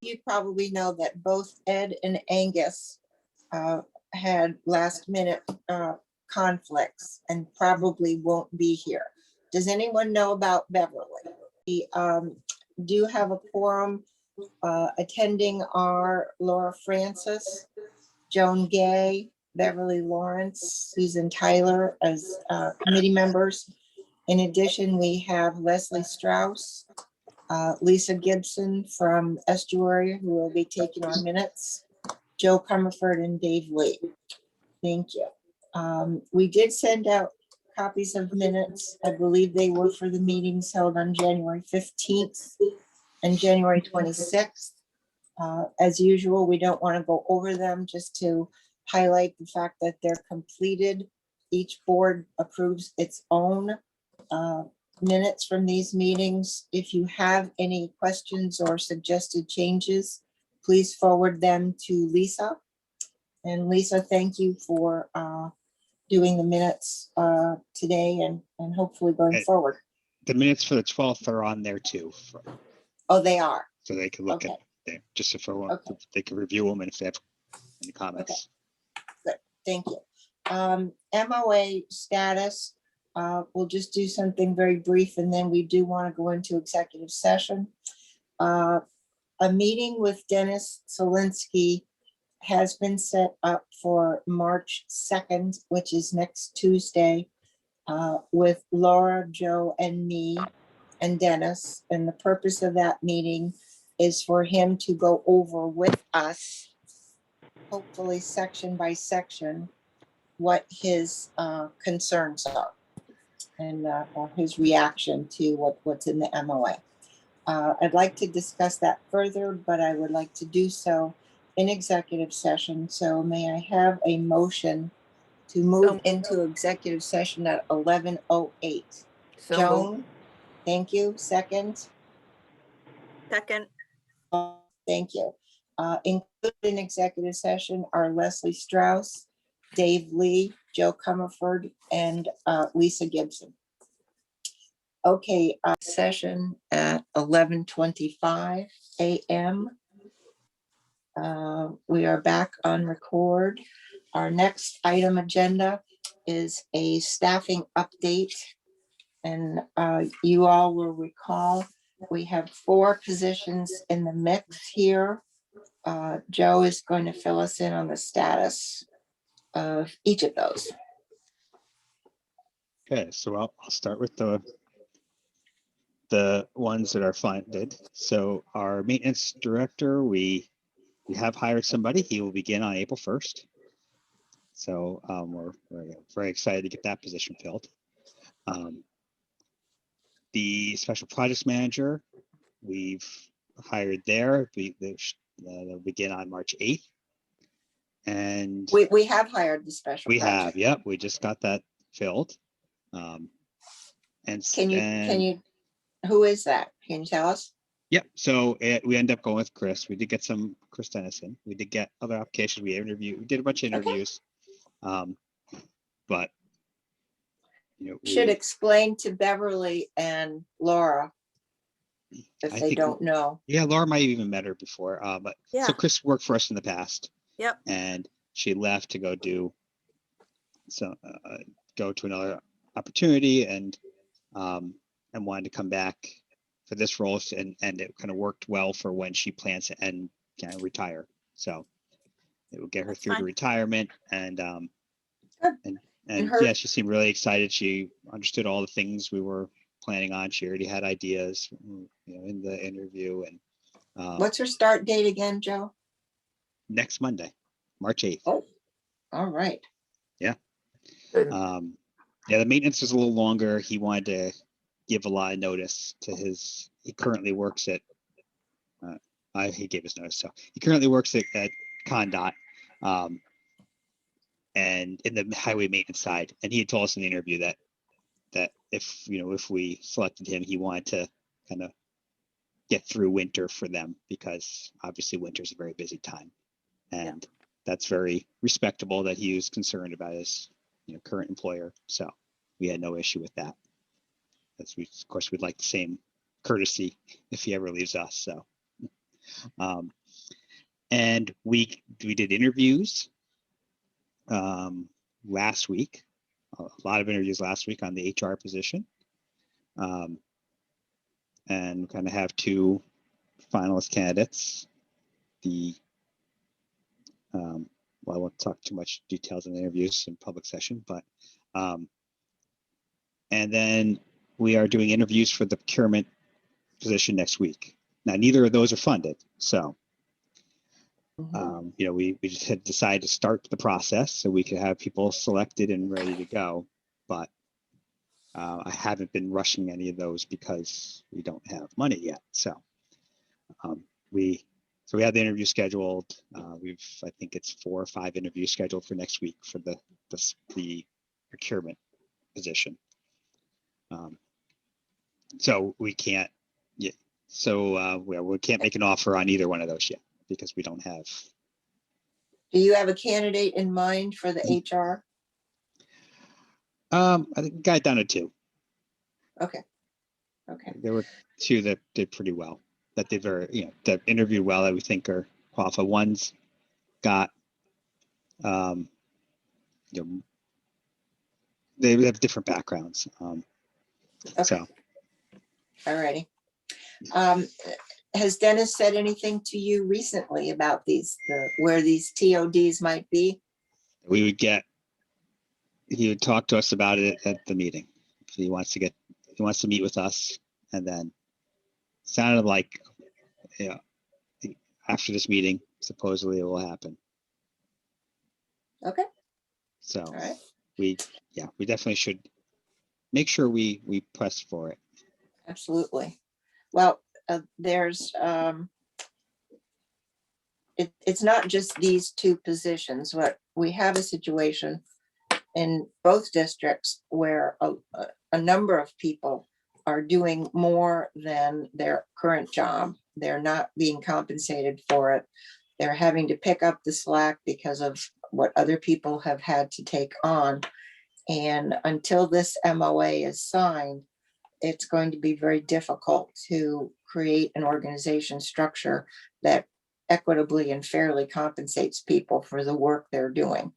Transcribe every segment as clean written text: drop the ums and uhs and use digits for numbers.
You probably know that both Ed and Angus had last minute conflicts and probably won't be here. Does anyone know about Beverly? We do have a quorum. Attending are Laura Francis, Joan Gay, Beverly Lawrence, Susan Tyler as committee members. In addition, we have Leslie Strauss, Lisa Gibson from Estuary, who will be taking our minutes, Joe Comerford and Dave Lee. Thank you. We did send out copies of minutes. I believe they were for the meetings held on January 15th and January 26th. As usual, we don't want to go over them, just to highlight the fact that they're completed. Each board approves its own minutes from these meetings. If you have any questions or suggested changes, please forward them to Lisa. And Lisa, thank you for doing the minutes today and hopefully going forward. The minutes for the 12th are on there too. Oh, they are. So they can look Okay. at them, just if Okay. they can review them and if they have any comments. Good, thank you. MOA status, we'll just do something very brief and then we do want to go into executive session. A meeting with Dennis Solinsky has been set up for March 2nd, which is next Tuesday, with Laura, Joe, and me and Dennis. And the purpose of that meeting is for him to go over with us, hopefully section by section, what his concerns are and or his reaction to what's in the MOA. I'd like to discuss that further, but I would like to do so in executive session. So may I have a motion to move into executive session at 11:08? Joan, thank you. Second. Second. Thank you. Included in executive session are Leslie Strauss, Dave Lee, Joe Comerford, and Lisa Gibson. Okay, session at 11:25 a.m. We are back on record. Our next item agenda is a staffing update. And you all will recall, we have 4 positions in the mix here. Joe is going to fill us in on the status of each of those. Okay, so I'll start with the ones that are funded. So our maintenance director, we have hired somebody. He will begin on April 1st. So we're very excited to get that position filled. The special projects manager, we've hired there. They'll begin on March 8th. And we have hired the special we project. have, yep, we just got that filled. And can you, who is that? Can you tell us? Yep. So we end up going with Chris. We did get Chris Dennison. We did get other applications. We did a bunch of interviews. Okay. But you know, should explain to Beverly and Laura if they don't know. Yeah, Laura might have even met her before. But yeah. So Chris worked for us in the past. Yep. And she left to go to another opportunity and wanted to come back for this role, and it kind of worked well for when she plans to end, kind of retire. So it will get her through to retirement, and yeah, she seemed really excited. She understood all the things we were planning on. She already had ideas, in the interview. And what's her start date again, Joe? Next Monday, March 8th. Oh, all right. Yeah. Yeah, the maintenance is a little longer. He wanted to give a lot of notice to he currently works at, he gave his notice. So he currently works at Condot, and in the highway maintenance side. And he had told us in the interview that if we selected him, he wanted to kind of get through winter for them, because obviously winter is a very busy time. And that's very respectable that he was concerned about his current employer. So we had no issue with that. Of course, we'd like the same courtesy if he ever leaves us. So And we did interviews last week, a lot of interviews last week on the HR position. And kind of have two finalist candidates. Well, I won't talk too much details in the interviews in public session, but and then we are doing interviews for the procurement position next week. Now, neither of those are funded, so we just had decided to start the process so we could have people selected and ready to go. But I haven't been rushing any of those because we don't have money yet. So we have the interview scheduled. I think it's 4 or 5 interviews scheduled for next week for the procurement position. So we can't, we can't make an offer on either one of those yet because we don't have. Do you have a candidate in mind for the HR? I think got down to 2. Okay. There were 2 that did pretty well, that did that interviewed well, that we think are qualified. One's got, they have different backgrounds. Okay. So. All righty. Has Dennis said anything to you recently about where these TODs might be? He would talk to us about it at the meeting. He wants to meet with us, and then sounded like, after this meeting, supposedly it will happen. Okay. So all right. we definitely should make sure we press for it. Absolutely. Well, there's it's not just these 2 positions, but we have a situation in both districts where a number of people are doing more than their current job. They're not being compensated for it. They're having to pick up the slack because of what other people have had to take on. And until this MOA is signed, it's going to be very difficult to create an organization structure that equitably and fairly compensates people for the work they're doing.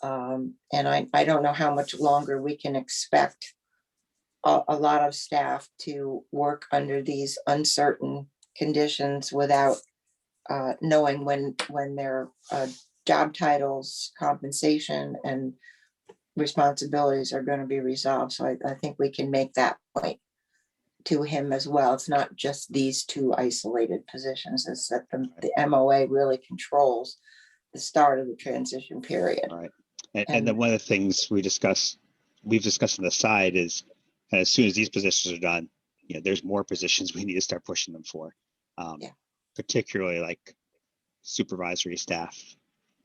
And I don't know how much longer we can expect a lot of staff to work under these uncertain conditions without knowing when their job titles, compensation, and responsibilities are going to be resolved. So I think we can make that point to him as well. It's not just these 2 isolated positions. It's that the MOA really controls the start of the transition period. All right. And then one of the things we've discussed on the side is, as soon as these positions are done, there's more positions we need to start pushing them for, particularly like supervisory staff,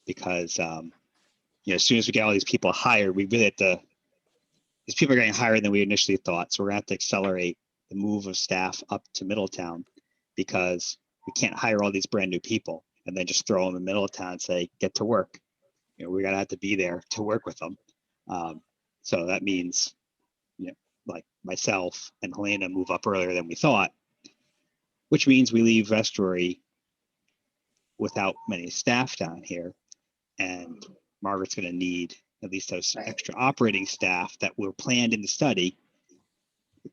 because as soon as we get all these people hired, we really these people are getting higher than we initially thought. So we're gonna have to accelerate the move of staff up to Middletown, because we can't hire all these brand new people and then just throw them in Middletown and say, get to work. We gotta have to be there to work with them. So that means, like myself and Helena move up earlier than we thought, which means we leave Vestry without many staff down here. And Margaret's going to need at least those extra operating staff that were planned in the study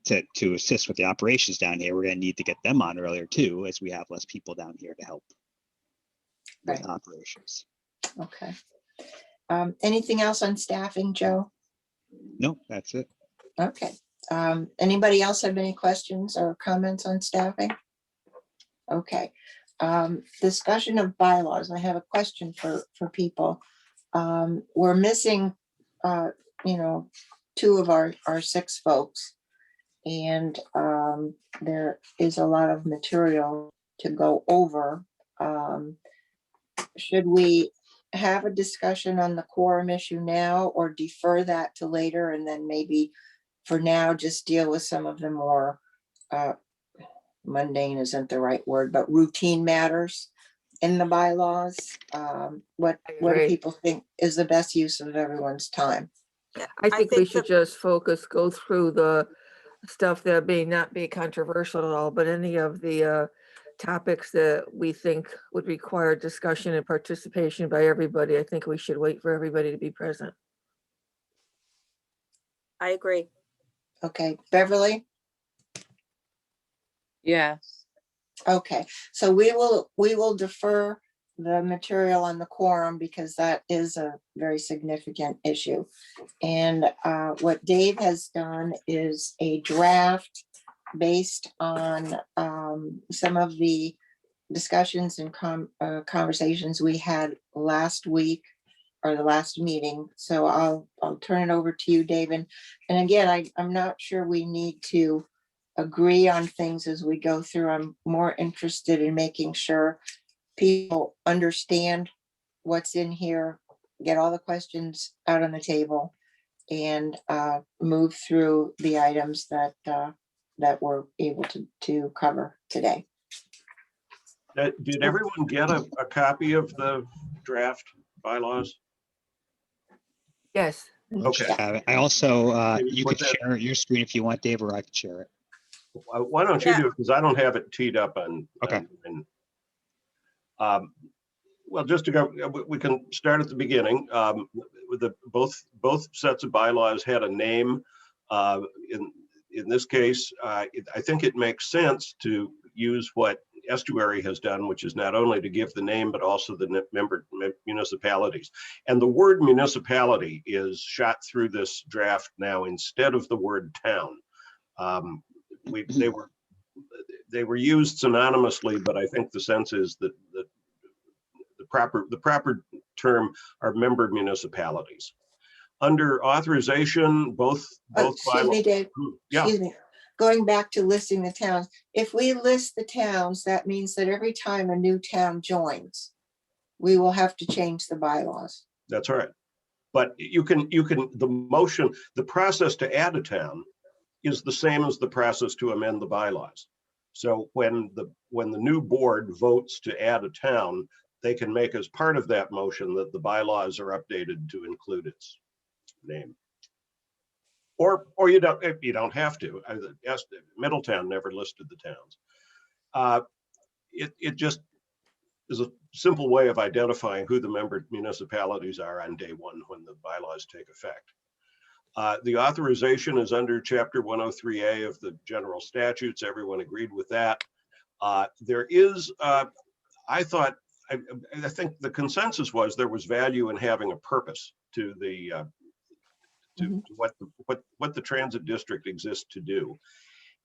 to assist with the operations down here. We're going to need to get them on earlier too, as we have less people down here to help with operations. Okay. Anything else on staffing, Joe? No, that's it. Okay. Anybody else have any questions or comments on staffing? Okay. Discussion of bylaws. I have a question for people. We're missing, 2 of our 6 folks, and there is a lot of material to go over. Should we have a discussion on the quorum issue now, or defer that to later, and then maybe for now just deal with some of the more mundane isn't the right word, but routine matters in the bylaws? What do agree. people think is the best use of everyone's time? Yeah, I think we should the- just go through the stuff that may not be controversial at all, but any of the topics that we think would require discussion and participation by everybody, I think we should wait for everybody to be present. I agree. Okay, Beverly? Yes. Okay, so we will defer the material on the quorum because that is a very significant issue. And what Dave has done is a draft based on some of the discussions and conversations we had last week or the last meeting. So I'll turn it over to you, David. And again, I'm not sure we need to agree on things as we go through. I'm more interested in making sure people understand what's in here, get all the questions out on the table, and move through the items that we're able to cover today. Did everyone get a copy of the draft bylaws? Yes, Okay. I also, Maybe you put could that- share your screen if you want, Dave, or I could share it. Why don't you Yeah. do it? Because I don't have it teed up on. Okay. Well, just to go, we can start at the beginning. With both sets of bylaws had a name. In this case, I think it makes sense to use what Estuary has done, which is not only to give the name, but also the member municipalities. And the word municipality is shot through this draft now instead of the word town. They were used synonymously, but I think the sense is that the proper term are member municipalities. Under authorization, both Excuse me, Dave. Yeah, Excuse me. Going back to listing the towns, if we list the towns, that means that every time a new town joins, we will have to change the bylaws. that's right. But the process to add a town is the same as the process to amend the bylaws. So when the new board votes to add a town, they can make as part of that motion that the bylaws are updated to include its name. Or you don't have to. Middletown never listed the towns. It just is a simple way of identifying who the member municipalities are on day one when the bylaws take effect. The authorization is under Chapter 103A of the general statutes. Everyone agreed with that. There is, I think the consensus was there was value in having a purpose to the to what the transit district exists to do.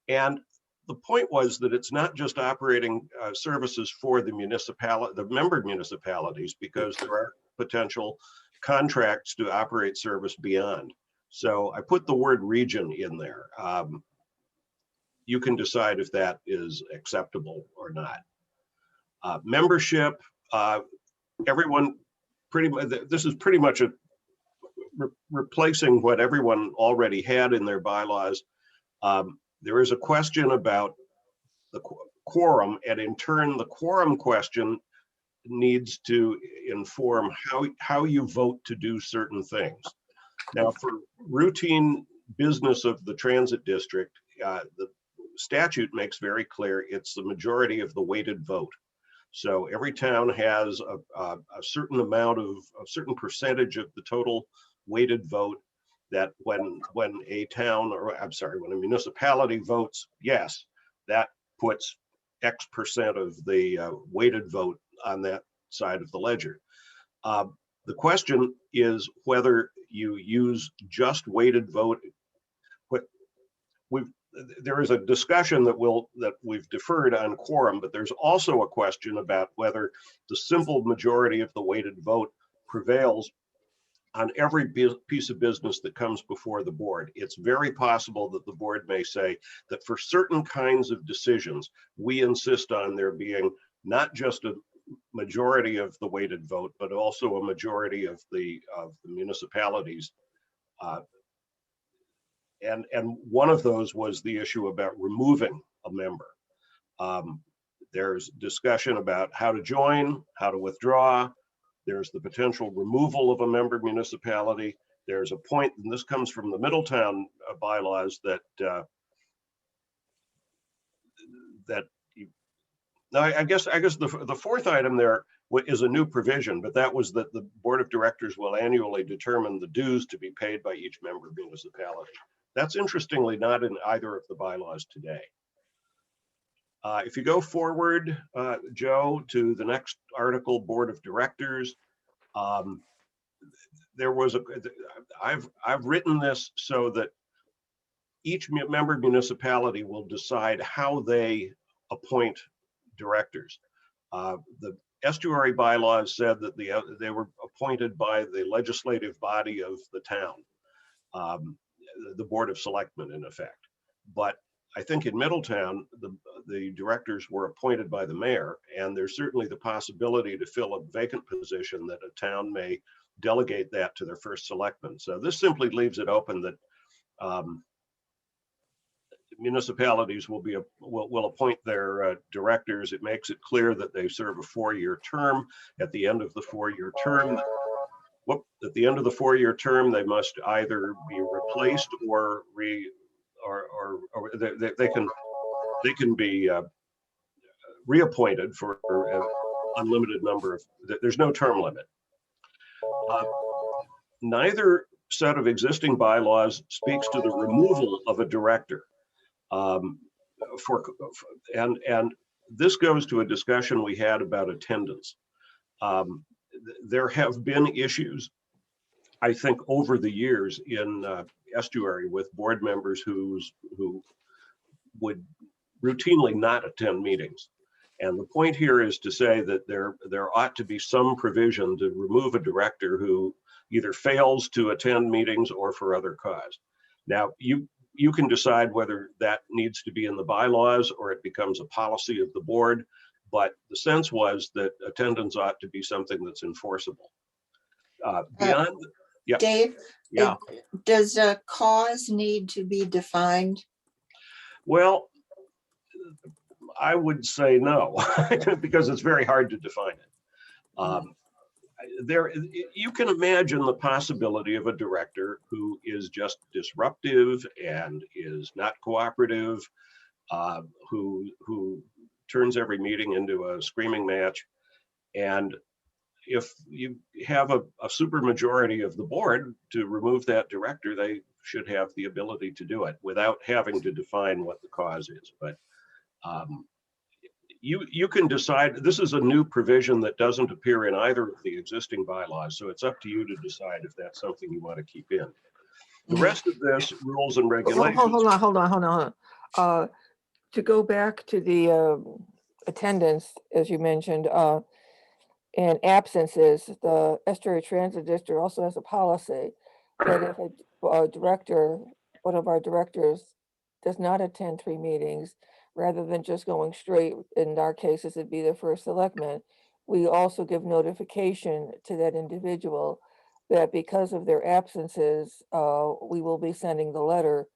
And the point was that it's not just operating services for the member municipalities, because there are potential contracts to operate service beyond. So I put the word region in there. You can decide if that is acceptable or not. Membership, everyone pretty much, this is pretty much replacing what everyone already had in their bylaws. There is a question about the quorum, and in turn, the quorum question needs to inform how you vote to do certain things. Now, for routine business of the transit district, the statute makes very clear it's the majority of the weighted vote. So every town has a certain amount of a certain percentage of the total weighted vote, that when a town, or I'm sorry, when a municipality votes yes, that puts X percent of the weighted vote on that side of the ledger. The question is whether you use just weighted vote. There is a discussion that we've deferred on quorum, but there's also a question about whether the simple majority of the weighted vote prevails on every piece of business that comes before the board. It's very possible that the board may say that for certain kinds of decisions, we insist on there being not just a majority of the weighted vote, but also a majority of the municipalities. And one of those was the issue about removing a member. There's discussion about how to join, how to withdraw. There's the potential removal of a member municipality. There's a point, and this comes from the Middletown bylaws, that Now, I guess the fourth item there is a new provision, but that was that the Board of Directors will annually determine the dues to be paid by each member municipality. That's interestingly not in either of the bylaws today. If you go forward, Joe, to the next article, Board of Directors, there was I've written this so that each member municipality will decide how they appoint directors. The estuary bylaws said that they were appointed by the legislative body of the town, the Board of Selectmen in effect. But I think in Middletown, the directors were appointed by the mayor, and there's certainly the possibility to fill a vacant position that a town may delegate that to their first selectman. So this simply leaves it open that municipalities will appoint their directors. It makes it clear that they serve a 4-year term. At the end of the 4-year term, they must either be replaced or they can be reappointed for an unlimited number of. There's no term limit. Neither set of existing bylaws speaks to the removal of a director. And this goes to a discussion we had about attendance. There have been issues, I think, over the years in estuary with board members who would routinely not attend meetings. And the point here is to say that there ought to be some provision to remove a director who either fails to attend meetings or for other cause. Now, you can decide whether that needs to be in the bylaws or it becomes a policy of the board, but the sense was that attendance ought to be something that's enforceable. Beyond, yeah. Dave, Yeah. does a cause need to be defined? Well, I would say no, because it's very hard to define it. You can imagine the possibility of a director who is just disruptive and is not cooperative, who turns every meeting into a screaming match. And if you have a supermajority of the board to remove that director, they should have the ability to do it without having to define what the cause is. But you can decide. This is a new provision that doesn't appear in either of the existing bylaws, so it's up to you to decide if that's something you want to keep in. The rest of this, rules and regulations. Hold on. To go back to the attendance, as you mentioned, and absences, the Estuary Transit District also has a policy that if a director, one of our directors, does not attend 3 meetings, rather than just going straight, in our cases, it'd be the first selectman, we also give notification to that individual that because of their absences, we will be sending the letter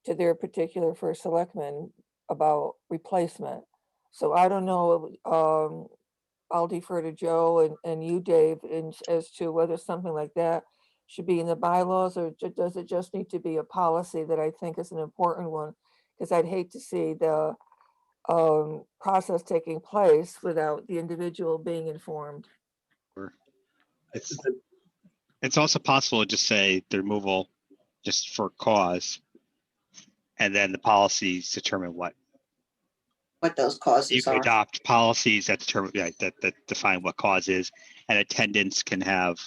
to their particular first selectman about replacement. So I don't know, I'll defer to Joe and you, Dave, as to whether something like that should be in the bylaws, or does it just need to be a policy that I think is an important one? Because I'd hate to see the process taking place without the individual being informed. It's also possible to just say the removal just for cause, and then the policies determine what Those causes you can are. adopt policies that determine that define what cause is, and attendance can have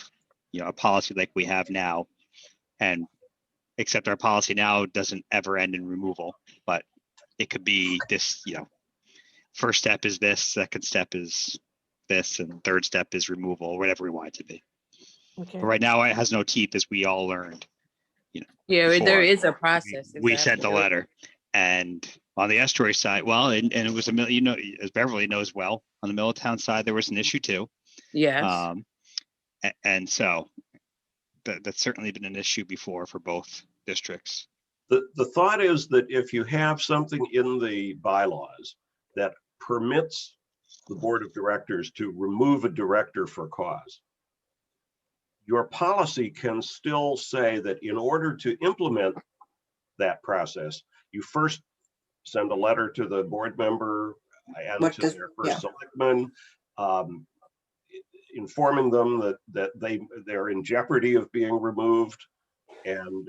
a policy like we have now, and except our policy now doesn't ever end in removal, but it could be this, first step is this, second step is this, and third step is removal, whatever we want it to be. Okay. But right now it has no teeth, as we all learned. Yeah, there before is a process. we sent the exactly. letter, and on the estuary side, well, and it was as Beverly knows well, on the Middletown side, there was an issue too. Yes. And so that's certainly been an issue before for both districts. The thought is that if you have something in the bylaws that permits the board of directors to remove a director for cause, your policy can still say that in order to implement that process, you first send a letter to the board member and What to does- their yeah. first selectman, informing them that they're in jeopardy of being removed. And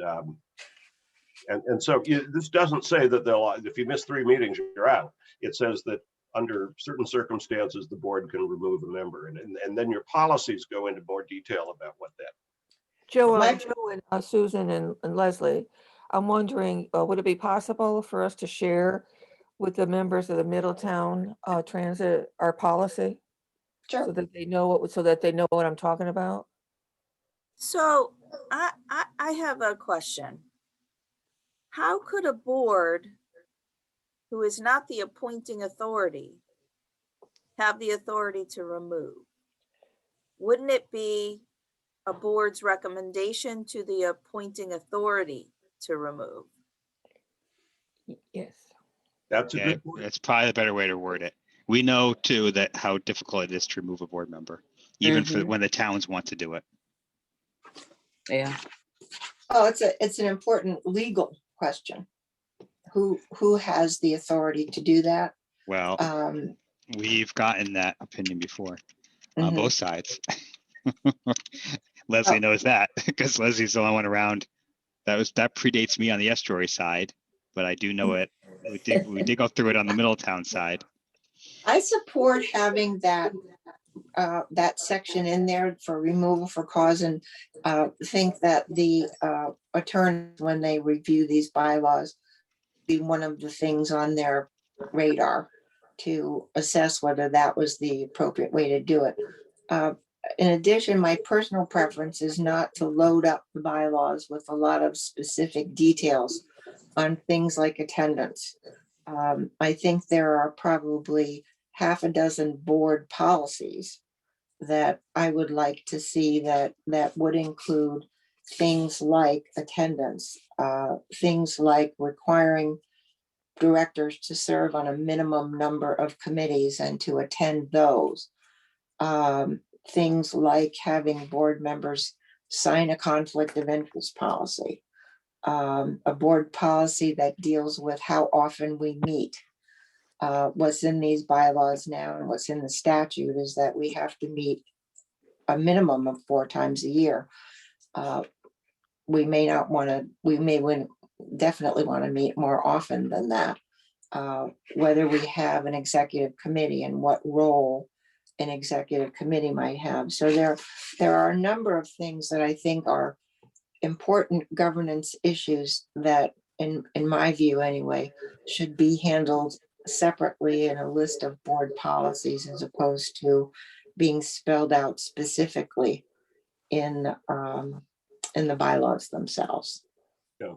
so this doesn't say that if you miss 3 meetings, you're out. It says that under certain circumstances, the board can remove a member. And then your policies go into more detail about what that. Joe, My- Joe and Susan and Leslie, I'm wondering, would it be possible for us to share with the members of the Middletown Transit our policy? So Sure. that they know what I'm talking about? So I have a question. How could a board who is not the appointing authority have the authority to remove? Wouldn't it be a board's recommendation to the appointing authority to remove? Yes. That's a Yeah, good point. that's probably the better way to word it. We know too that how difficult it is to remove a board member, even for Mhm. when the towns want to do it. Yeah. Oh, it's an important legal question. Who has the authority to do that? Well, we've gotten that opinion before on Mhm. both sides. Leslie Oh. knows that because Leslie's the only one around. That predates me on the estuary side, but I do know it. We did go through it on the Middletown side. I support having that section in there for removal for cause, and think that the attorneys, when they review these bylaws, be one of the things on their radar to assess whether that was the appropriate way to do it. In addition, my personal preference is not to load up the bylaws with a lot of specific details on things like attendance. I think there are probably half a dozen board policies that I would like to see that would include things like attendance, things like requiring directors to serve on a minimum number of committees and to attend those. Things like having board members sign a conflict of interest policy, a board policy that deals with how often we meet. What's in these bylaws now and what's in the statute is that we have to meet a minimum of 4 times a year. We may definitely want to meet more often than that. Whether we have an executive committee and what role an executive committee might have. So there are a number of things that I think are important governance issues that, in my view anyway, should be handled separately in a list of board policies as opposed to being spelled out specifically in the bylaws themselves. That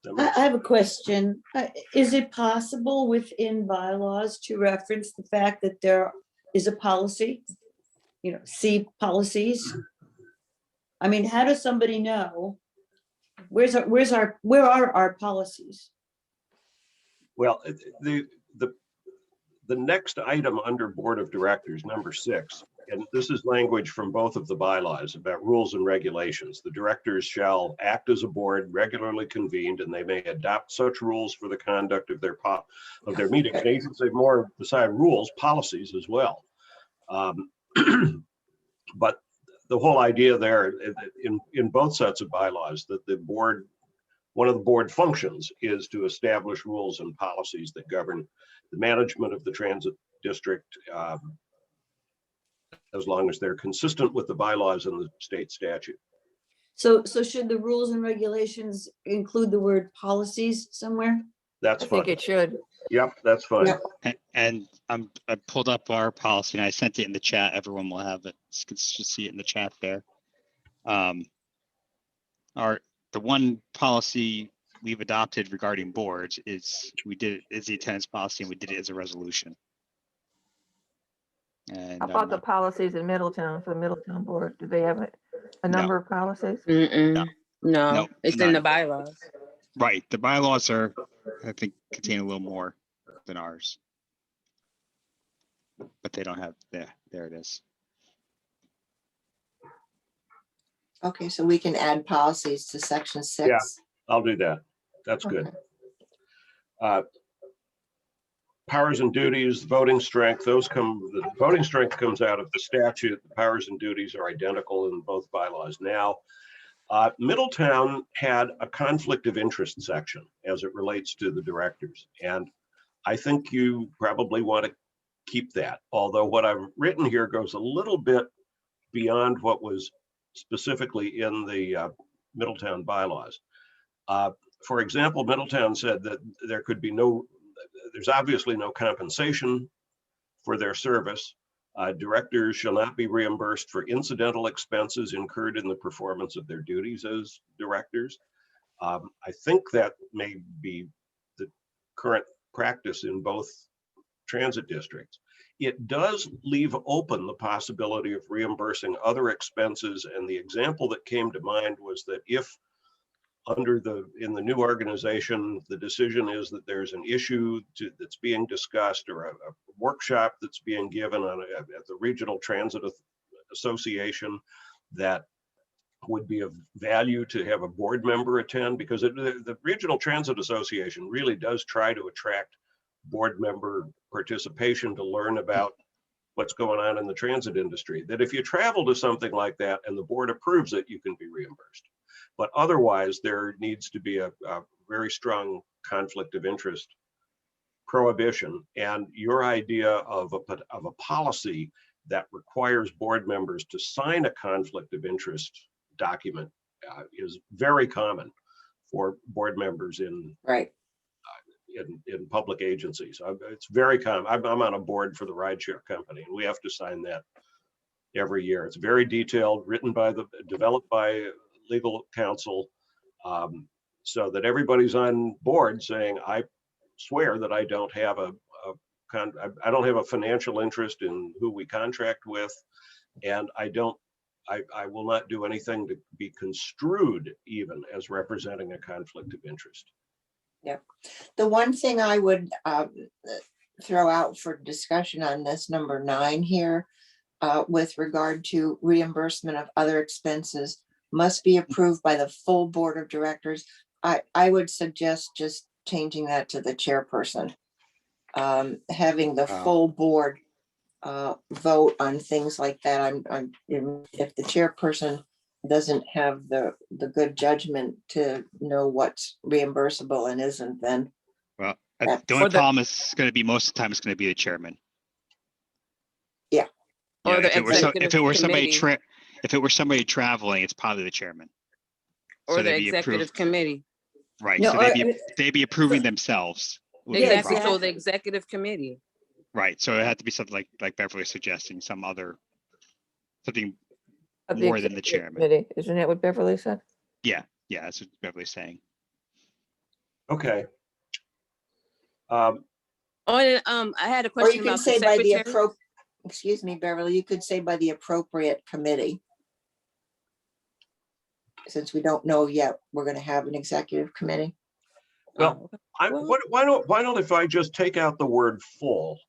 I makes- have a question. Is it possible within bylaws to reference the fact that there is a policy? See policies? I mean, how does somebody know? Where are our policies? Well, the next item under Board of Directors, number 6, and this is language from both of the bylaws about rules and regulations. The directors shall act as a board regularly convened, and they may adopt such rules for the conduct of their meetings. They even say more beside rules, policies as well. But the whole idea there in both sets of bylaws that the board, one of the board functions is to establish rules and policies that govern the management of the transit district, as long as they're consistent with the bylaws and the state statute. So should the rules and regulations include the word policies somewhere? That's I think fine. it should. Yep, that's fine. Yep. And I pulled up our policy and I sent it in the chat. Everyone will have it. Just see it in the chat there. The one policy we've adopted regarding boards is the attendance policy, and we did it as a resolution. And How about the policies in Middletown for the Middletown board? Do they have a number of policies? Mm-mm. No, No, it's in the none. bylaws. Right, the bylaws are, I think, contain a little more than ours, but they don't have, there it is. Okay, so we can add policies to section 6. Yeah. I'll do that. That's good. Okay. powers and duties, voting strength, the voting strength comes out of the statute. The powers and duties are identical in both bylaws now. Middletown had a conflict of interest section as it relates to the directors. And I think you probably want to keep that. Although what I've written here goes a little bit beyond what was specifically in the Middletown bylaws. For example, Middletown said that there's obviously no compensation for their service. Directors shall not be reimbursed for incidental expenses incurred in the performance of their duties as directors. I think that may be the current practice in both transit districts. It does leave open the possibility of reimbursing other expenses. And the example that came to mind was that if in the new organization, the decision is that there's an issue that's being discussed or a workshop that's being given at the Regional Transit Association that would be of value to have a board member attend, because the Regional Transit Association really does try to attract board member participation to learn about what's going on in the transit industry. That if you travel to something like that and the board approves it, you can be reimbursed. But otherwise, there needs to be a very strong conflict of interest prohibition. And your idea of a policy that requires board members to sign a conflict of interest document is very common for board members in public agencies. It's very common. I'm on a board for the rideshare company, and we have to sign that every year. It's very detailed, developed by legal counsel, so that everybody's on board saying, I swear that I don't have a financial interest in who we contract with, and I will not do anything to be construed even as representing a conflict of interest. Yeah. The one thing I would throw out for discussion on this number 9 here, with regard to reimbursement of other expenses, must be approved by the full board of directors. I would suggest just changing that to the chairperson. Having the full board vote on things like that. If the chairperson doesn't have the good judgment to know what's reimbursable and isn't, then. Well, the only problem is going to be most of the time it's going to be the chairman. Yeah. Yeah, Or the if it were somebody committee. if it were somebody traveling, it's probably the chairman. Or So the they'd be executive approved. committee. Right. No, So they'd be approving themselves. would be the Exactly. problem. So the executive committee. Right. So it had to be something like Beverly suggesting, something Of more than the executive chairman. committee. Isn't that what Beverly said? Yeah, that's what Beverly's saying. Okay. Oh, and, I had a Or question you can about the say by the secretary. excuse me, Beverly, you could say by the appropriate committee. Since we don't know yet, we're going to have an executive committee. Well, Well- why don't if I just take out the word full,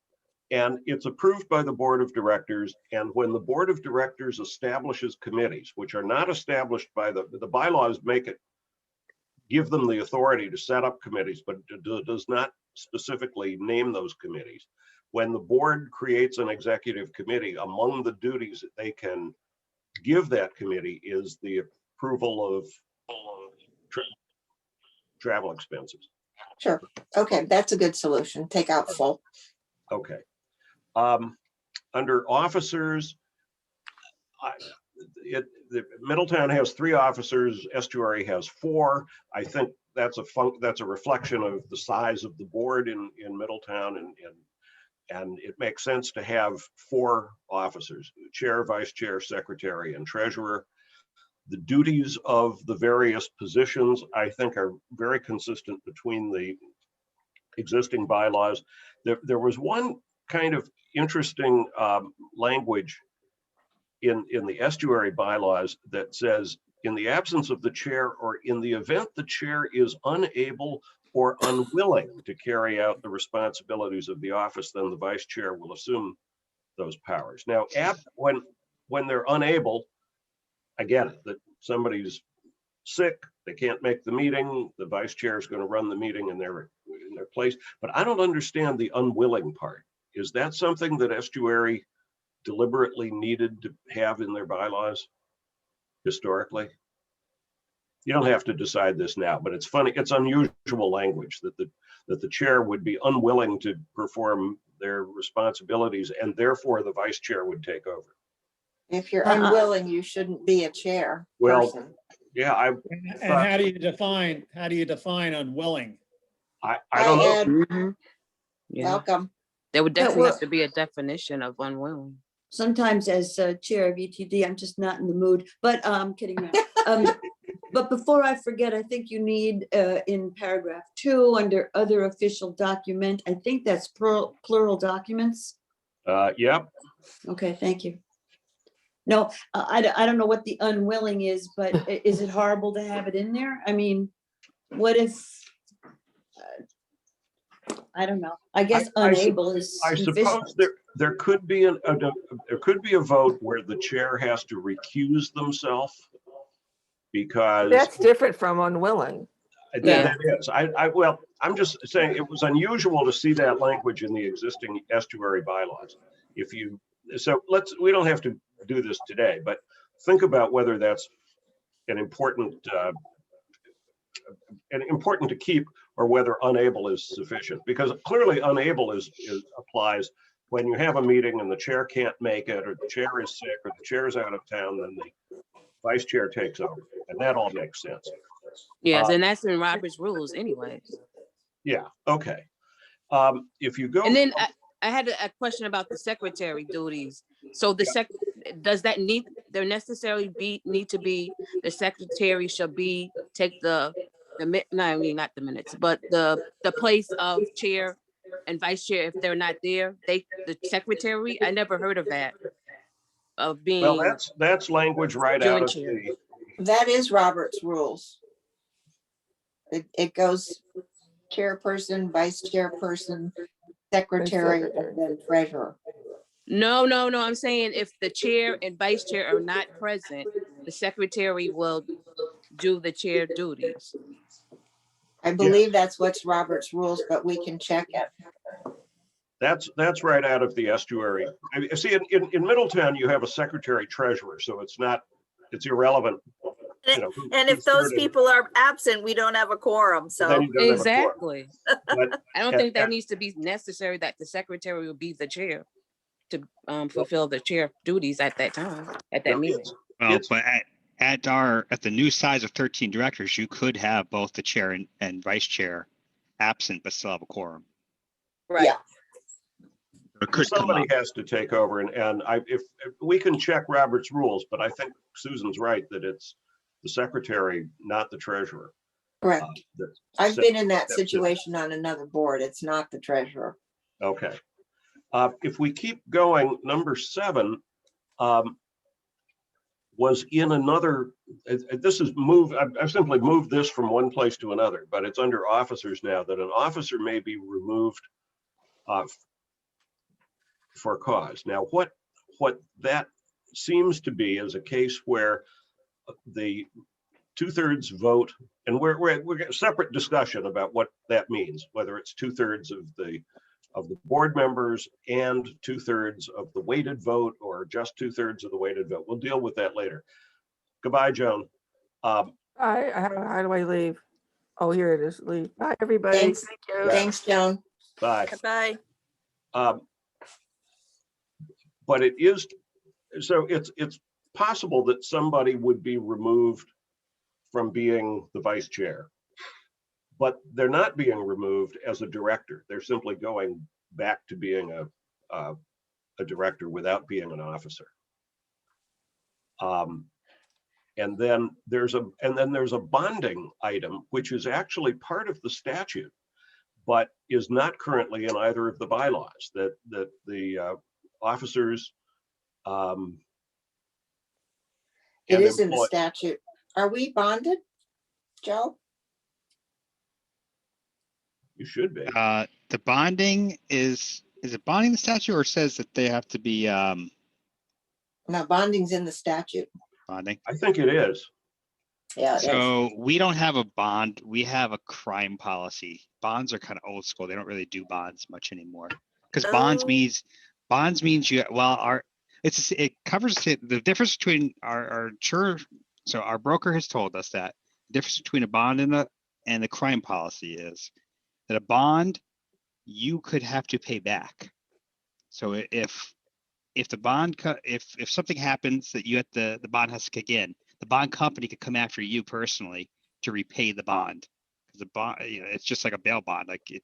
and it's approved by the board of directors, and when the board of directors establishes committees, which are not established by the bylaws, give them the authority to set up committees, but does not specifically name those committees. When the board creates an executive committee, among the duties that they can give that committee is the approval of travel expenses. Sure. Okay, that's a good solution. Take out full. Okay. Under officers, Middletown has 3 officers, Estuary has 4. I think that's a reflection of the size of the board in Middletown, and it makes sense to have 4 officers: chair, vice chair, secretary, and treasurer. The duties of the various positions, I think, are very consistent between the existing bylaws. There was one kind of interesting language in the estuary bylaws that says, in the absence of the chair, or in the event the chair is unable or unwilling to carry out the responsibilities of the office, then the vice chair will assume those powers. Now, when they're unable, I get it, that somebody's sick, they can't make the meeting, the vice chair is going to run the meeting in in their place, but I don't understand the unwilling part. Is that something that estuary deliberately needed to have in their bylaws historically? You don't have to decide this now, but it's funny, it's unusual language that the chair would be unwilling to perform their responsibilities and therefore the vice chair would take over. If you're unwilling, you shouldn't be a chair Well, person. yeah, And how do you define unwilling? I don't know. Ed, Mhm. Yeah, welcome. there would definitely well- have to be a definition of unwilling. Sometimes as chair of ETD, I'm just not in the mood, but kidding around. But before I forget, I think you need in paragraph 2 under other official document, I think that's plural documents. Yep, Okay, thank you. No, I don't know what the unwilling is, but is it horrible to have it in there? I mean, what if? I don't know. I guess unable is I sufficient. suppose there could be there could be a vote where the chair has to recuse themselves because That's different from unwilling. that is. Well, I'm just saying it was unusual to see that language in the existing estuary bylaws. We don't have to do this today, but think about whether that's an important to keep or whether unable is sufficient, because clearly unable applies when you have a meeting and the chair can't make it, or the chair is sick, or the chair is out of town, then the vice chair takes over, and that all makes sense. Yes, and that's in Robert's rules anyways. Yeah, okay. If you go. And then I had a question about the secretary duties. So does that need there necessarily need to be the secretary should be take no, I mean not the minutes, but the place of chair and vice chair if they're not there, the secretary, I never heard of that. Of being Well, that's language right out of chair. That is Robert's rules. It goes chairperson, vice chairperson, secretary, and then treasurer. No, I'm saying if the chair and vice chair are not present, the secretary will do the chair duties. I believe that's what's Robert's rules, but we can check it. That's right out of the estuary. See, in Middletown, you have a secretary treasurer, so it's irrelevant. And if those people are absent, we don't have a quorum, so. Exactly. But I don't think that needs to be necessary that the secretary will be the chair to fulfill the chair duties at that time, at that meeting. Well, but at the new size of 13 directors, you could have both the chair and vice chair absent, but still have a quorum. Right. Yeah. Or could come somebody up. has to take over, and if we can check Robert's rules, but I think Susan's right that it's the secretary, not the treasurer. Correct. that's I've set- been in that that's it. situation on another board. It's not the treasurer. Okay. If we keep going, number 7 was in another, this is moved, I've simply moved this from one place to another, but it's under officers now, that an officer may be removed for cause. Now, what that seems to be is a case where the 2/3 vote, and we're getting a separate discussion about what that means, whether it's 2/3 of the board members and 2/3 of the weighted vote, or just 2/3 of the weighted vote. We'll deal with that later. Goodbye, Joan. How do I leave? Oh, here it is. Leave. Bye, everybody. Thanks. Thank you. Thanks, Joan. Bye. Bye. But it is, so it's possible that somebody would be removed from being the vice chair, but they're not being removed as a director. They're simply going back to being a director without being an officer. And then there's a bonding item, which is actually part of the statute, but is not currently in either of the bylaws, that the officers. It and is in the employ- statute. Are we bonded, Joe? You should be. The bonding is it bonding the statute, or says that they have to be No, bonding's in the statute. bonding? I think it is. Yeah, it is. So we don't have a bond. We have a crime policy. Bonds are kind of old school. They don't really do bonds much anymore. Because Oh. bonds means you, well, it covers the difference between our insurer. So our broker has told us that the difference between a bond and the crime policy is that a bond you could have to pay back. So if the bond, if something happens that the bond has to kick in, the bond company could come after you personally to repay the bond. Because the bond, it's just like a bail bond. Like you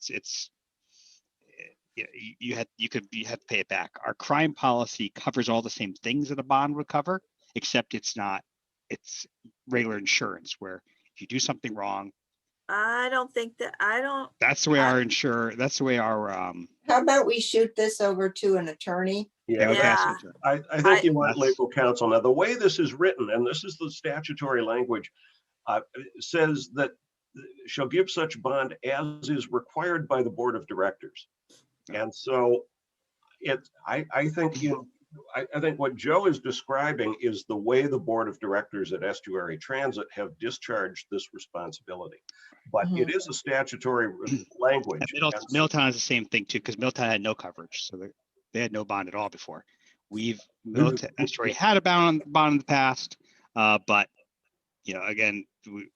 have to pay it back. Our crime policy covers all the same things that a bond would cover, except it's regular insurance where if you do something wrong, I don't think that, that's the way our How about we shoot this over to an attorney? yeah, we Yeah, pass Yeah. it to- I think you want That's- legal counsel. Now, the way this is written, and this is the statutory language, says that shall give such bond as is required by the board of directors. And so I think what Joe is describing is the way the board of directors at Estuary Transit have discharged this responsibility. But it is a statutory language. And Middletown is the same thing too, because Middletown had no coverage, so they had no bond at all before. Middletown Estuary had a bond in the past, but again, the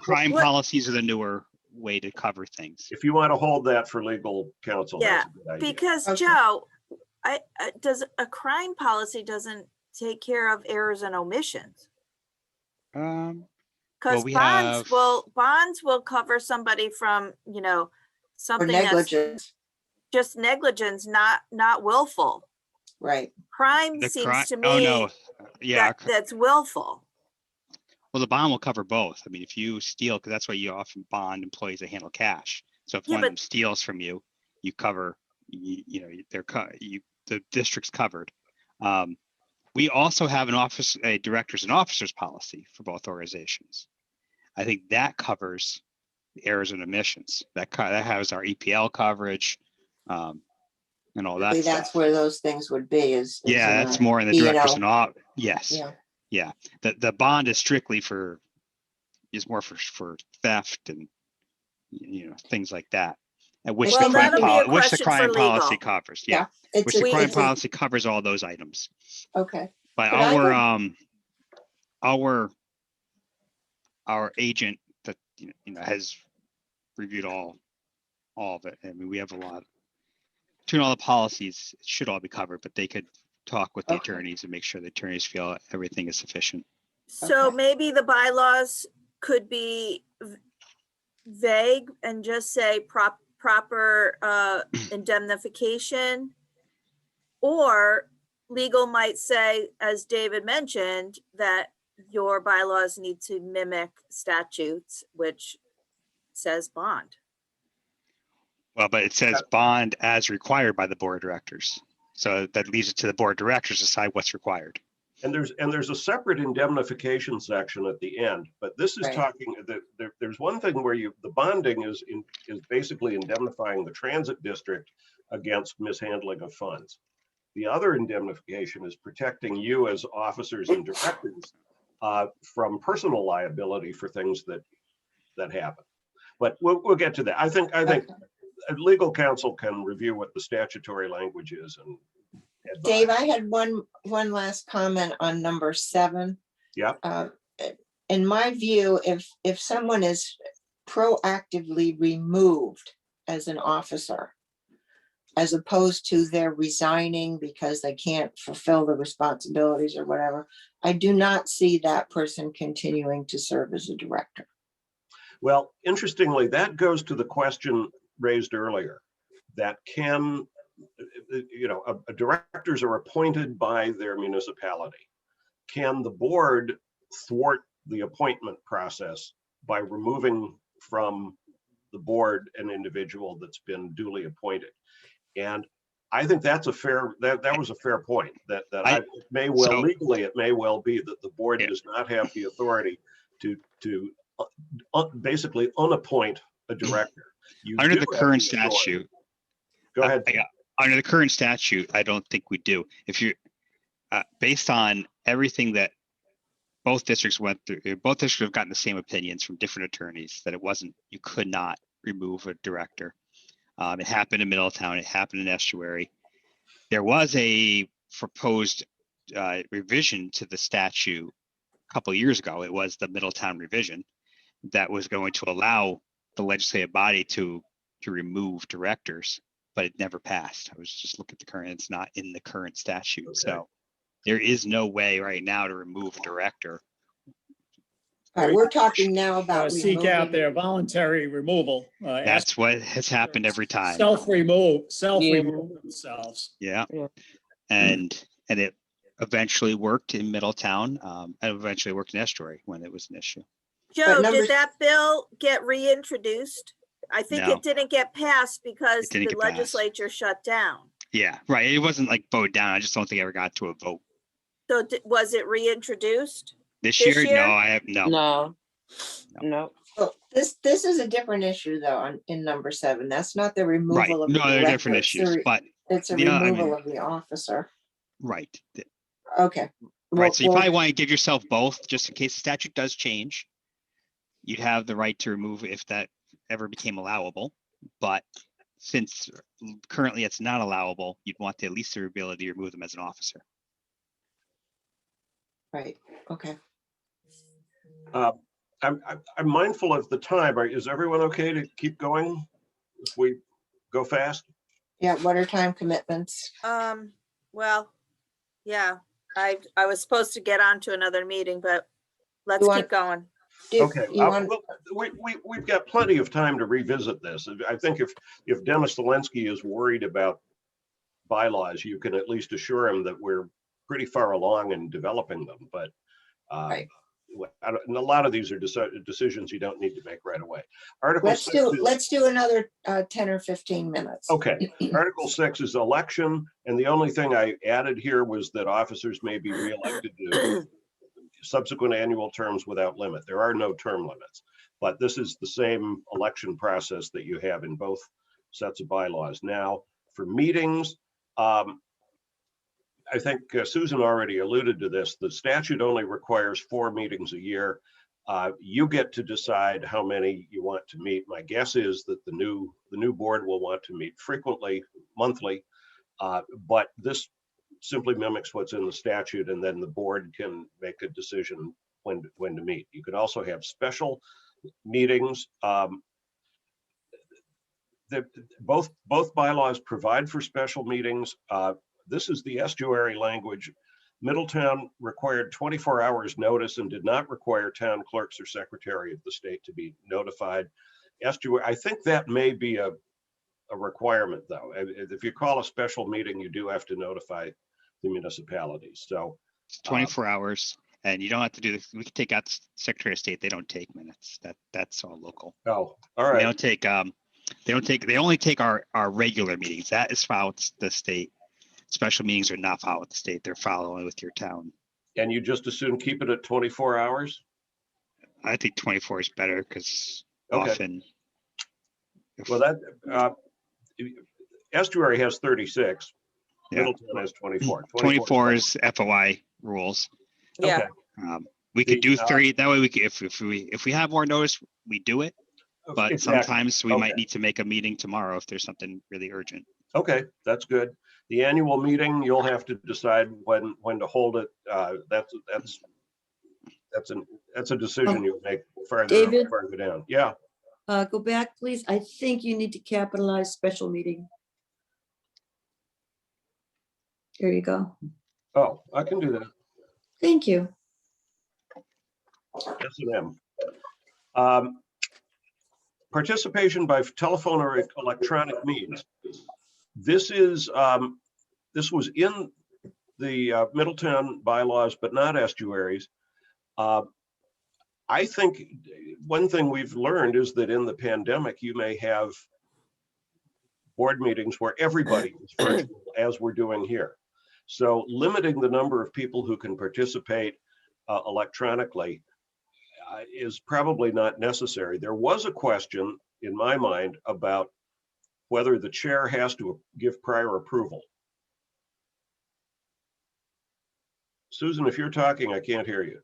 crime policies are the newer way to cover things. If you want to hold that for legal counsel, Yeah, that's a good idea. because Okay. Joe, does a crime policy doesn't take care of errors and omissions. Because we bonds will cover somebody from, Or something that's negligence, just negligence, not willful. right? Crime The seems to oh me no, yeah. that's willful. Well, the bond will cover both. I mean, if you steal, because that's why you often bond employees that handle cash. So if Yeah, one of but- them steals from you, you cover. The district's covered. We also have a directors and officers policy for both organizations. I think that covers the errors and omissions. That has our EPL coverage, and all that Really, stuff. that's where those things would be is in That's the more in the E&O. directors and all. Yes. Yeah, The bond is strictly more for theft and things like that. And which Well, the crime that'll be a which the question for crime policy legal. covers. Yeah. Which the crime it's a- policy covers all those items. Okay, But Could I our agent that has reviewed all of it. I mean, we have a lot. Between all the policies, it should all be covered, but they could talk with the Okay. attorneys and make sure the attorneys feel everything is sufficient. So Okay. maybe the bylaws could be vague and just say proper indemnification. Or legal might say, as David mentioned, that your bylaws need to mimic statutes, which says bond. Well, but it says bond as required by the board of directors. So that leaves it to the board of directors to decide what's required. And there's a separate indemnification section at the end, but this is Right. talking that there's one thing where the bonding is basically indemnifying the transit district against mishandling of funds. The other indemnification is protecting you as officers and directors from personal liability for things that happen. But we'll get to that. I think legal counsel can review what the statutory language is and advise. Dave, I had one last comment on number 7. Yeah. In my view, if someone is proactively removed as an officer, as opposed to they're resigning because they can't fulfill the responsibilities or whatever, I do not see that person continuing to serve as a director. Well, interestingly, that goes to the question raised earlier, that directors are appointed by their municipality. Can the board thwart the appointment process by removing from the board an individual that's been duly appointed? And I think that's that was a fair point, that legally, it may well be that the board does not have the authority to basically unappoint a director. Under the current statute. Go ahead. Under the current statute, I don't think we do. If you're based on everything that both districts have gotten the same opinions from different attorneys that you could not remove a director. It happened in Middletown, it happened in Estuary. There was a proposed revision to the statute a couple of years ago. It was the Middletown revision that was going to allow the legislative body to remove directors, but it never passed. I was just looking at the current, it's not in the current statute. Okay. So there is no way right now to remove a director. All right, we're talking now about Seek out removing. their voluntary removal. That's what has happened every time. Self-remove themselves. Yeah. Yeah. And it eventually worked in Middletown, and eventually worked in Estuary when it was an issue. Joe, number- did that bill get reintroduced? I think No. it didn't get passed because It didn't the get passed. legislature shut down. Yeah, right. It wasn't like voted down. I just don't think it ever got to a vote. So was it reintroduced? This This year? year? No, I have no. No. Oh, this is a different issue though, in number 7. That's not the Right. removal of the No, they're director. different issues, but It's a you know, I removal mean- of the officer. right. Okay. Right. So you Well, probably want to give yourself both just in case the statute does change. You'd have the right to remove if that ever became allowable. But since currently it's not allowable, you'd want at least the ability to remove them as an officer. right, okay. I'm mindful of the time. Is everyone okay to keep going if we go fast? Yeah, what are time commitments? Well, yeah, I was supposed to get on to another meeting, but let's You want- keep going. Okay, You want- well, we've got plenty of time to revisit this. I think if Dennis Zelensky is worried about bylaws, you can at least assure him that we're pretty far along in developing them, but Right. and a lot of these are decisions you don't need to make right away. Article 6 is- Let's do another 10 or 15 minutes. Okay, Article 6 is election, and the only thing I added here was that officers may be reelected to subsequent annual terms without limit. There are no term limits, but this is the same election process that you have in both sets of bylaws. Now, for meetings, I think Susan already alluded to this. The statute only requires 4 meetings a year. You get to decide how many you want to meet. My guess is that the new board will want to meet frequently, monthly, but this simply mimics what's in the statute, and then the board can make a decision when to meet. You could also have special meetings. Both bylaws provide for special meetings. This is the estuary language. Middletown required 24 hours notice and did not require town clerks or secretary of the state to be notified. Estuary, I think that may be a requirement though. If you call a special meeting, you do have to notify the municipalities. So It's 24 hours, and you don't have to do this. We can take out the Secretary of State. They don't take minutes. That's all local. oh, all They right. don't take. They only take our regular meetings. That is filed with the state. Special meetings are not filed with the state. They're following with your town. And you just as soon keep it at 24 hours? I think 24 is better because Okay. often. Well, that estuary has 36. Yeah. Middleton has 24. 24 is FOI rules. Yeah, Okay. We could do The, 3. That way we could, if we have more notice, we do it. But Exactly. sometimes we Okay. might need to make a meeting tomorrow if there's something really urgent. Okay, that's good. The annual meeting, you'll have to decide when to hold it. That's a decision you'll make David? further down. Yeah, Go back, please. I think you need to capitalize special meeting. There you go. oh, I can do that. Thank you. S&M. Participation by telephone or electronic means. This was in the Middletown bylaws, but not estuaries. I think one thing we've learned is that in the pandemic, you may have board meetings where everybody is virtual, as we're doing here. So limiting the number of people who can participate electronically is probably not necessary. There was a question in my mind about whether the chair has to give prior approval. Susan, if you're talking, I can't hear you.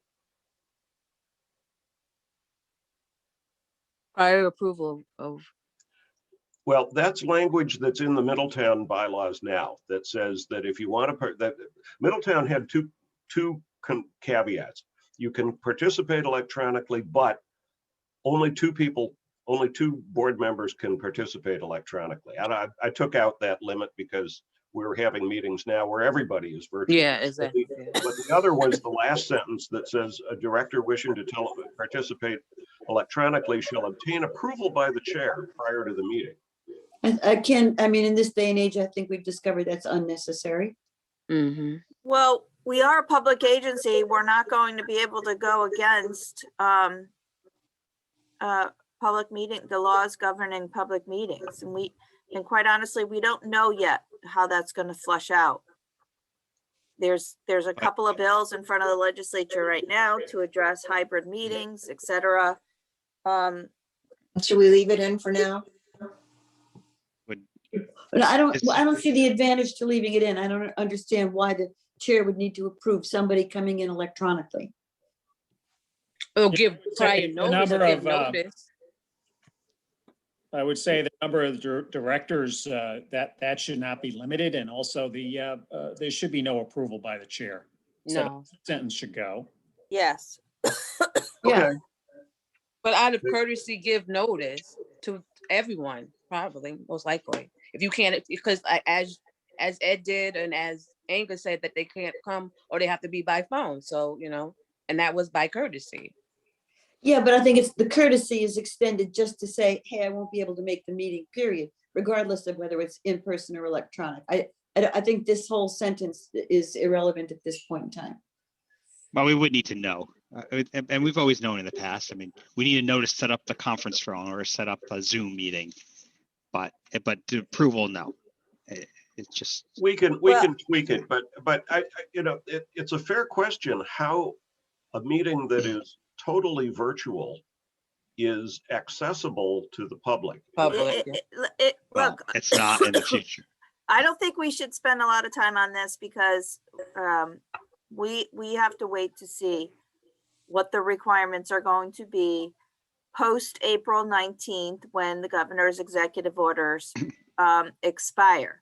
Prior approval of, Well, that's language that's in the Middletown bylaws now that says that if you want to, that Middletown had two caveats. You can participate electronically, but only two board members can participate electronically. And I took out that limit because we're having meetings now where everybody is virtual. yeah, exactly. Yeah. But the other was the last sentence that says a director wishing to participate electronically shall obtain approval by the chair prior to the meeting. I mean, in this day and age, I think we've discovered that's unnecessary. Mm-hmm. Well, we are a public agency. We're not going to be able to go against public meeting, the laws governing public meetings. And quite honestly, we don't know yet how that's going to flush out. There's a couple of bills in front of the legislature right now to address hybrid meetings, et cetera. Should we leave it in for now? But I don't see the advantage to leaving it in. I don't understand why the chair would need to approve somebody coming in electronically. It'll give prior The notice, number give of, notice. I would say the number of directors, that should not be limited, and also there should be no approval by the chair. So No, that sentence should go. Yes. Yeah, but out of courtesy, give notice to everyone, probably, most likely. If you can't, because as Ed did and as Angus said that they can't come or they have to be by phone. So, and that was by courtesy. yeah, but I think it's the courtesy is extended just to say, hey, I won't be able to make the meeting, period, regardless of whether it's in person or electronic. I think this whole sentence is irrelevant at this point in time. Well, we would need to know, and we've always known in the past. I mean, we need to know to set up the conference phone or set up a Zoom meeting, but the approval, no. It's just We can tweak it, but it's a fair question how a meeting that is totally virtual is accessible to the public. Public. well, Look, it's not in the future. I don't think we should spend a lot of time on this because we have to wait to see what the requirements are going to be post April 19th when the governor's executive orders expire.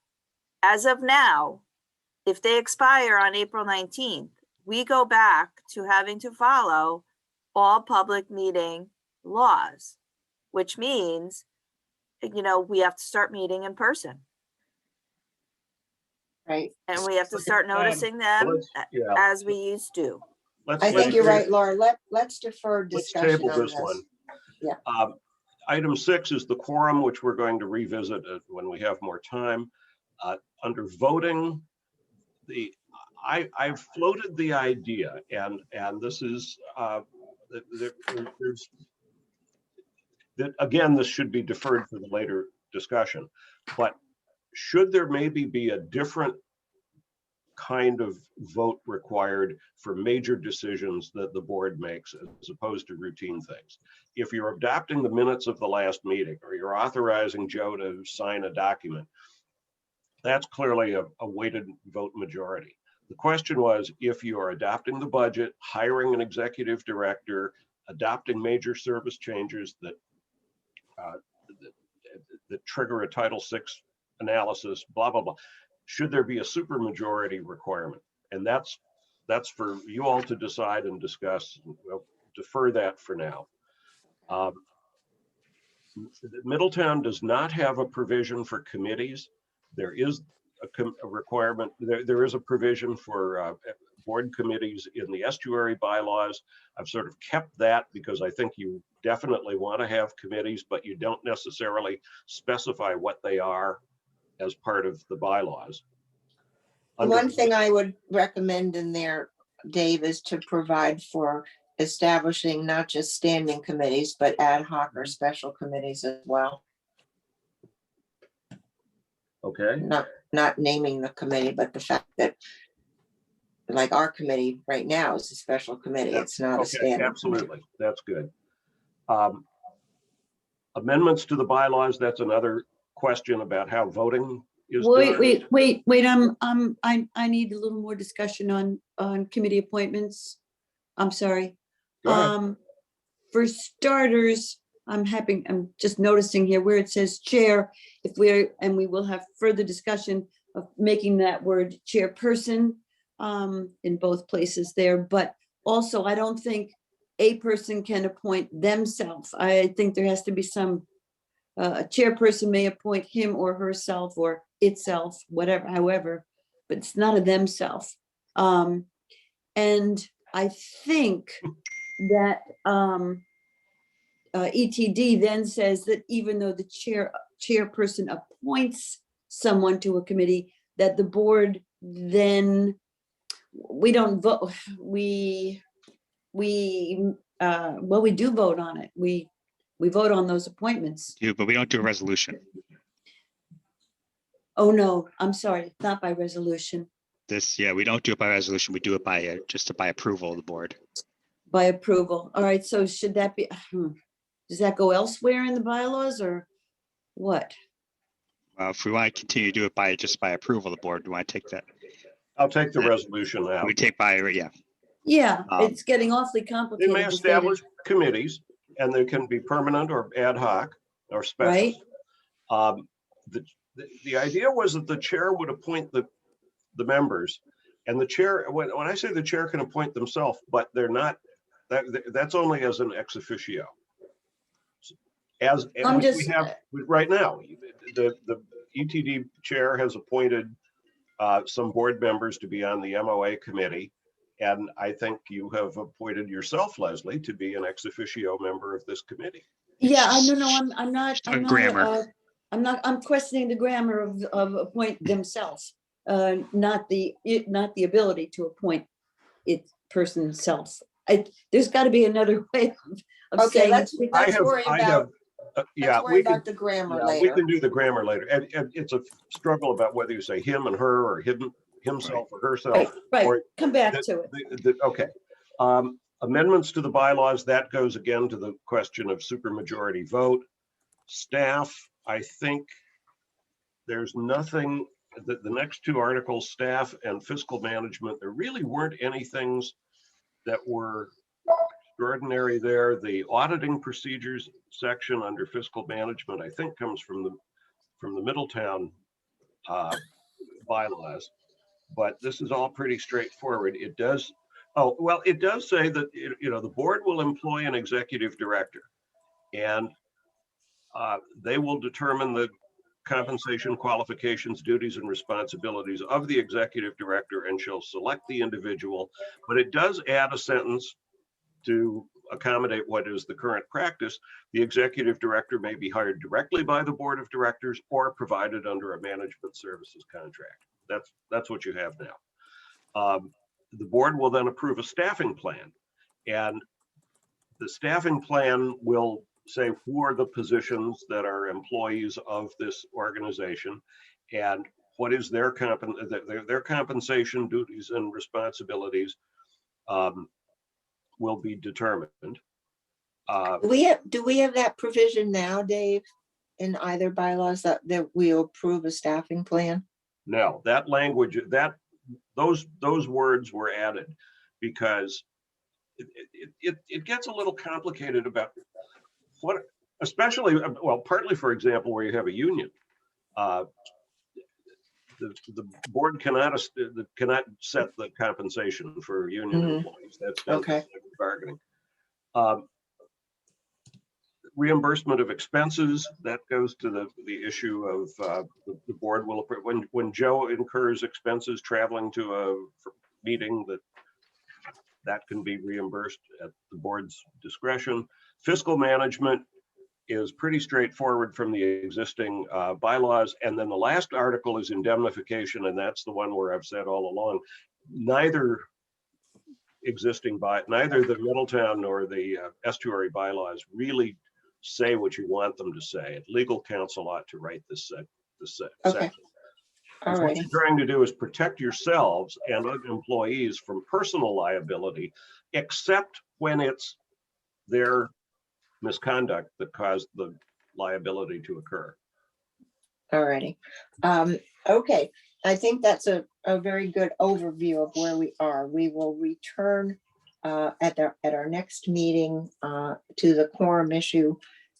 As of now, if they expire on April 19th, we go back to having to follow all public meeting laws, which means, we have to start meeting in person. Right. And we have to start noticing them Yeah. as we used to. I think you're right, Laura. Let's defer Let's discussion table on this one. Yeah. Item 6 is the quorum, which we're going to revisit when we have more time. Under voting, I've floated the idea, and this is again, this should be deferred for the later discussion, but should there maybe be a different kind of vote required for major decisions that the board makes as opposed to routine things? If you're adopting the minutes of the last meeting or you're authorizing Joe to sign a document, that's clearly a weighted vote majority. The question was, if you are adopting the budget, hiring an executive director, adopting major service changes that trigger a Title VI analysis, blah, blah, blah, should there be a supermajority requirement? And that's for you all to decide and discuss. We'll defer that for now. Middletown does not have a provision for committees. There is a requirement. There is a provision for board committees in the estuary bylaws. I've sort of kept that because I think you definitely want to have committees, but you don't necessarily specify what they are as part of the bylaws. One thing I would recommend in there, Dave, is to provide for establishing not just standing committees, but ad hoc or special committees as well. Okay. Not naming the committee, but the fact that like our committee right now is a special committee. It's not a standing. Absolutely. That's good. Amendments to the bylaws, that's another question about how voting is done. Wait, I need a little more discussion on committee appointments. I'm sorry. Go ahead. For starters, I'm just noticing here where it says chair, and we will have further discussion of making that word chairperson in both places there, but also I don't think a person can appoint themselves. I think there has to be some, a chairperson may appoint him or herself or itself, whatever, however, but it's not a themself. And I think that ETD then says that even though the chairperson appoints someone to a committee, that the board then, we don't vote, well, we do vote on it. We vote on those appointments. But we don't do a resolution. Oh, no, I'm sorry, not by resolution, We don't do it by resolution. We do it by just by approval of the board. by approval. All right, so should that be, does that go elsewhere in the bylaws or what? If we want to continue to do it just by approval of the board, do we want to take that? I'll take the resolution out. We take by, yeah. Yeah, it's getting awfully They complicated. may to say that- establish committees, and they can be permanent or ad hoc or special. Right. The idea was that the chair would appoint the members, and the chair, when I say the chair can appoint themselves, but they're not, that's only as an ex officio. As I'm we just- have right now, the ETD chair has appointed some board members to be on the MOA committee. And I think you have appointed yourself, Leslie, to be an ex officio member of this committee. Yeah, I'm not. Grammar. I'm questioning the grammar of appoint themselves, not the ability to appoint it person self. There's got to be another way of Okay, saying. let's I have- worry I about, have, yeah, let's worry we can, about the grammar yeah, we later. can do the grammar later. And it's a struggle about whether you say him and her or himself or herself. Right, or come back to it. Okay. Amendments to the bylaws, that goes again to the question of supermajority vote. Staff, I think there's nothing, the next two articles, staff and fiscal management, there really weren't any things that were extraordinary there. The auditing procedures section under fiscal management, I think comes from the Middletown bylaws. But this is all pretty straightforward. It does, it does say that, the board will employ an executive director, and they will determine the compensation, qualifications, duties, and responsibilities of the executive director and shall select the individual. But it does add a sentence to accommodate what is the current practice. The executive director may be hired directly by the board of directors or provided under a management services contract. That's what you have now. The board will then approve a staffing plan, and the staffing plan will say who are the positions that are employees of this organization and what is their compensation, duties, and responsibilities will be determined. Do we have that provision now, Dave, in either bylaws that we approve a staffing plan? No, that language, those words were added because it gets a little complicated about what, especially, well, partly, for example, where you have a union. The board cannot set the compensation for union employees. That's done Okay. through bargaining. Reimbursement of expenses, that goes to the issue of the board will, when Joe incurs expenses traveling to a meeting, that can be reimbursed at the board's discretion. Fiscal management is pretty straightforward from the existing bylaws. And then the last article is indemnification, and that's the one where I've said all along, neither the Middletown nor the estuary bylaws really say what you want them to say. Legal counsel ought to write this Okay. section. All What right. you're trying to do is protect yourselves and other employees from personal liability, except when it's their misconduct that caused the liability to occur. All righty. Okay, I think that's a very good overview of where we are. We will return at our next meeting to the quorum issue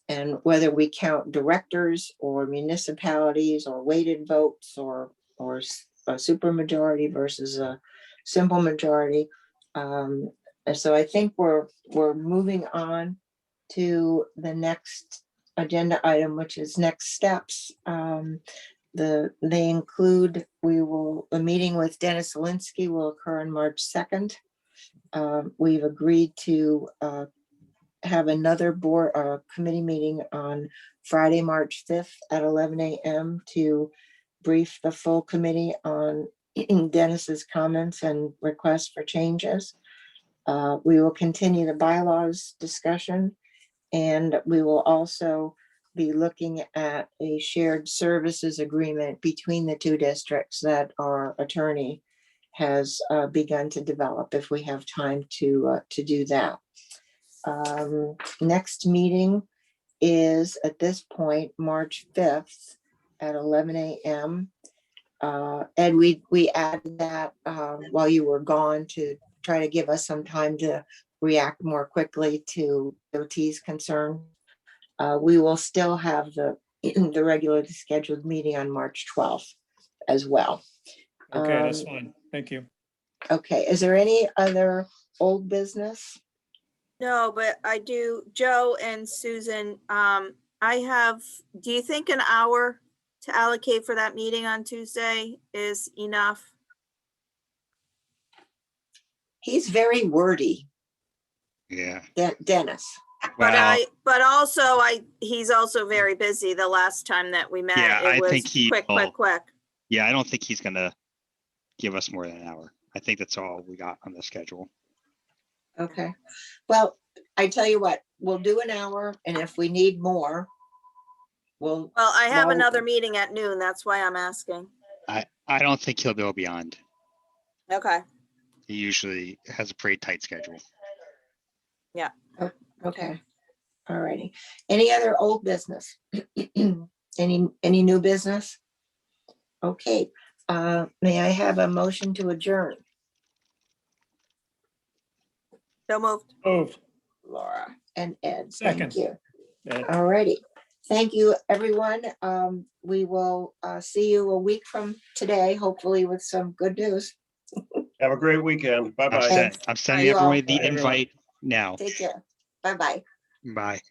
And whether we count directors or municipalities or weighted votes or a supermajority versus a simple majority. And so I think we're moving on to the next agenda item, which is next steps. They include, a meeting with Dennis Zielinski will occur on March 2nd. We've agreed to have another board committee meeting on Friday, March 5th at 11 a.m. to brief the full committee on Dennis's comments and requests for changes. We will continue the bylaws discussion, and we will also be looking at a shared services agreement between the two districts that our attorney has begun to develop, if we have time to do that. Next meeting is at this point, March 5th at 11 a.m. Ed, we added that while you were gone to try to give us some time to react more quickly to DOT's concern. We will still have the regularly scheduled meeting on March 12th as well. Okay, that's fine. Thank you. Okay, is there any other old business? No, but I do, Joe and Susan, do you think an hour to allocate for that meeting on Tuesday is enough? He's very wordy, Yeah. Dennis. Well, But also he's also very busy. The last time that we met, Yeah, I it was think he quick. yeah, I don't think he's gonna give us more than an hour. I think that's all we got on the schedule. Okay, well, I tell you what, we'll do an hour, and if we need more, we'll. Well, I have Well- another meeting at noon. That's why I'm asking. I don't think he'll go beyond. Okay, He usually has a pretty tight schedule. Okay, all righty. Any other old business? Any new business? Okay, may I have a motion to adjourn? so moved. Moved. Laura and Ed, Second. thank you. Ed. All righty. Thank you, everyone. We will see you a week from today, hopefully with some good news. Have a great weekend. I'm, Bye-bye. I'm sending You all. everyone the Bye, everyone. invite now. Take care. Bye-bye. Bye.